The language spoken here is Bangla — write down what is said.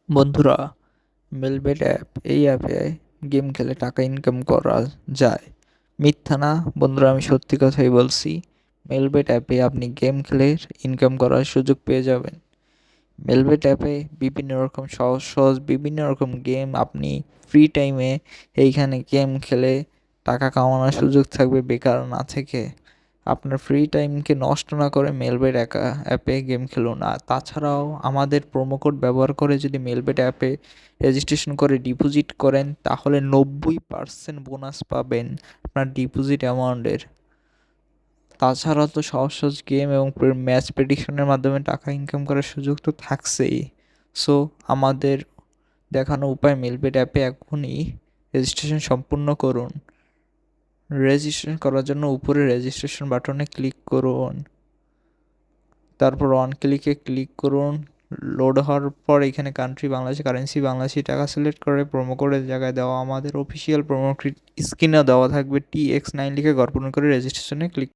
বন্ধুরা, মেলবেট অ্যাপ, এই অ্যাপে গেম খেলে টাকা ইনকাম করা যায়। মিথ্যা না বন্ধুরা, আমি সত্যি কথাই বলছি। মেলবেট অ্যাপে আপনি গেম খেলে ইনকাম করার সুযোগ পেয়ে যাবেন। মেলবেট অ্যাপে বিভিন্ন রকম সহজ সহজ বিভিন্ন রকম গেম আপনি ফ্রি টাইমে এইখানে গেম খেলে টাকা কামানোর সুযোগ থাকবে বেকার না থেকে। আপনার ফ্রি টাইমকে নষ্ট না করে মেলবেট অ্যাপে গেম খেলুন। আর তাছাড়াও আমাদের প্রোমো কোড ব্যবহার করে যদি মেলবেট অ্যাপে রেজিস্ট্রেশন করে ডিপোজিট করেন তাহলে 90% বোনাস পাবেন আপনার ডিপোজিট অ্যামাউন্টের। তাছাড়া তো সহজ সহজ গেম এবং ম্যাচ প্রেডিকশনের মাধ্যমে টাকা ইনকাম করার সুযোগ তো থাকছেই। সো আমাদের দেখানো উপায় মেলবেট অ্যাপে এখনই রেজিস্ট্রেশন সম্পূর্ণ করুন। রেজিস্ট্রেশন করার জন্য উপরে রেজিস্ট্রেশন বাটনে ক্লিক করুন, তারপর অন ক্লিকে ক্লিক করুন। লোড হওয়ার পর এখানে কান্ট্রি বাংলাদেশি, কারেন্সি বাংলাদেশি টাকা সিলেক্ট করে প্রোমো কোডের জায়গায় দেওয়া আমাদের অফিসিয়াল প্রোমো স্ক্রিনে দেওয়া থাকবে TX9 লিখে গড় পূরণ করে রেজিস্ট্রেশনে ক্লিক